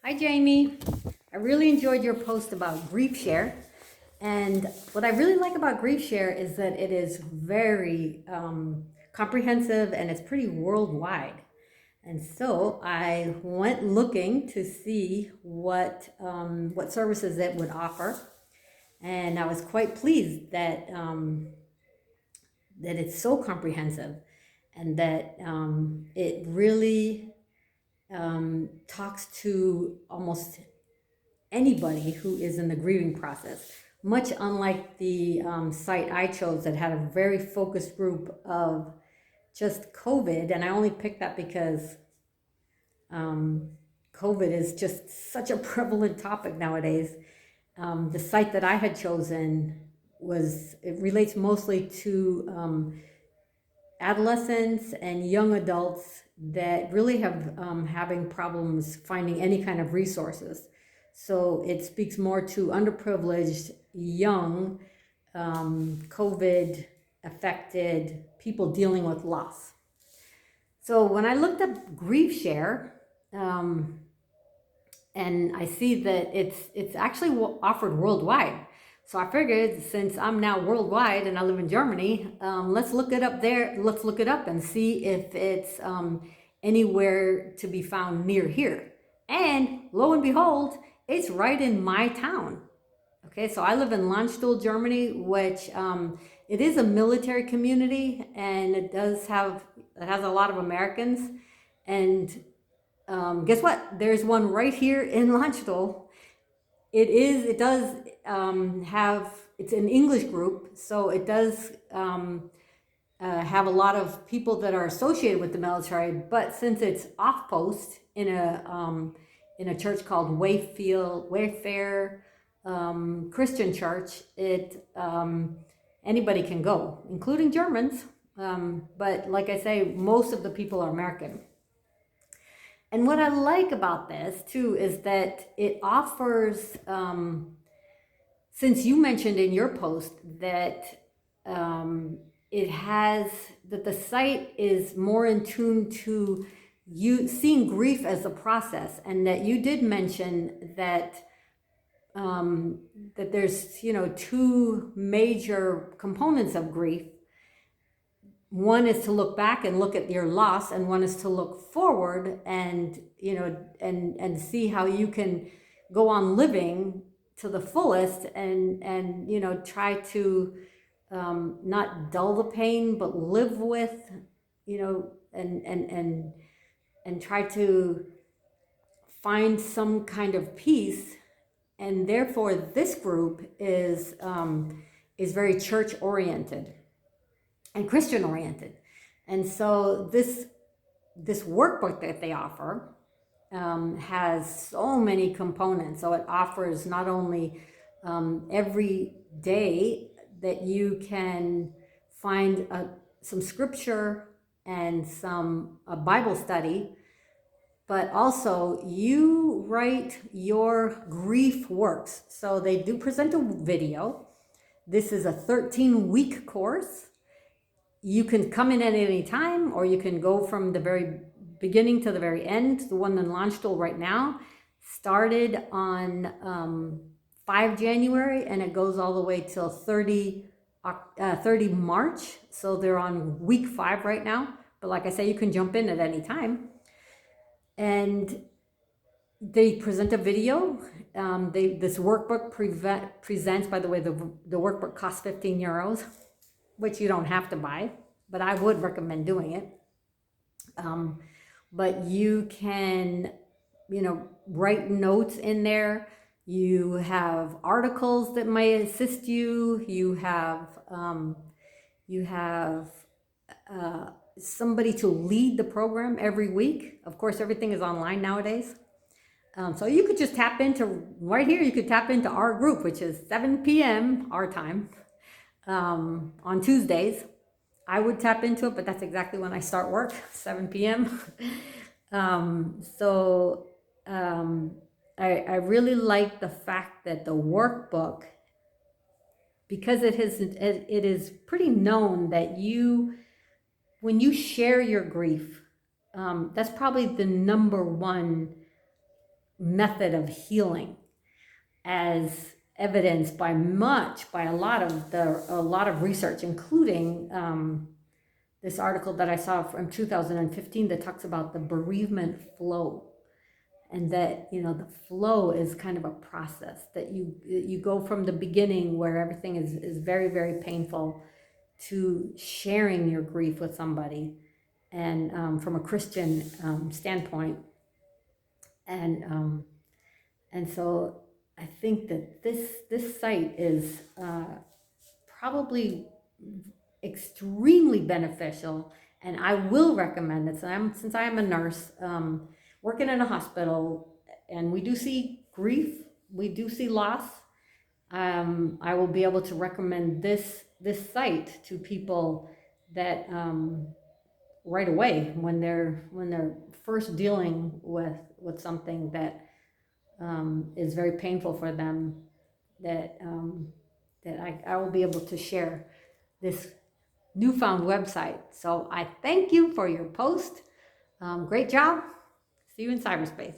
Hi, Jamie. I really enjoyed your post about GriefShare. And what I really like about GriefShare is that it is very comprehensive and it's pretty worldwide. And so I went looking to see what services it would offer, and I was quite pleased that it's so comprehensive and that it really talks to almost anybody who is in the grieving process, much unlike the site I chose that had a very focused group of just COVID. And I only picked that because COVID is just such a prevalent topic nowadays. The site that I had chosen it relates mostly to adolescents and young adults that really have having problems finding any kind of resources. So it speaks more to underprivileged, young, COVID affected people dealing with loss. So when I looked up GriefShare, and I see that it's actually offered worldwide. So I figured, since I'm now worldwide and I live in Germany, let's look it up there. Let's look it up and see if it's anywhere to be found near here. And lo and behold, it's right in my town. Okay, so I live in Landstuhl, Germany, which it is a military community, and it has a lot of Americans. And guess what? There's one right here in Landstuhl. It does it's an English group, so it does have a lot of people that are associated with the military. But since it's off post in a church called Wayfair Christian Church, anybody can go, including Germans. But like I say, most of the people are American. And what I like about this too is that it offers, since you mentioned in your post that that the site is more in tune to you seeing grief as a process, and that you did mention that that there's two major components of grief. One is to look back and look at your loss, and one is to look forward and and see how you can go on living to the fullest, and try to not dull the pain but live with, and try to find some kind of peace. And therefore this group is very church oriented and Christian oriented. And so this workbook that they offer has so many components. So it offers not only every day that you can find some scripture and a Bible study, but also you write your grief works. So they do present a video. This is a 13-week course. You can come in at any time, or you can go from the very beginning to the very end. The one in Landstuhl right now started on 5 January, and it goes all the way till 30 March. So they're on week 5 right now. But like I say, you can jump in at any time. And they present a video. This workbook presents, by the way, the workbook costs 15 euros, which you don't have to buy, but I would recommend doing it. But you can, write notes in there. You have articles that might assist you. You have somebody to lead the program every week. Of course, everything is online nowadays. So you could just tap into, right here, you could tap into our group, which is 7 p.m. our time on Tuesdays. I would tap into it, but that's exactly when I start work, 7 p.m. I really like the fact that the workbook, because it is pretty known that when you share your grief, that's probably the number one method of healing, as evidenced by a lot of research, including this article that I saw from 2015 that talks about the bereavement flow, and that, you know, the flow is kind of a process that you go from the beginning where everything is very, very painful, to sharing your grief with somebody, and from a Christian standpoint, and and so I think that this site is probably extremely beneficial, and I will recommend it. Since I am a nurse working in a hospital, and we do see grief, we do see loss. I will be able to recommend this site to people that right away when they're first dealing with something that is very painful for them. That I will be able to share this newfound website. So I thank you for your post. Great job. See you in cyberspace.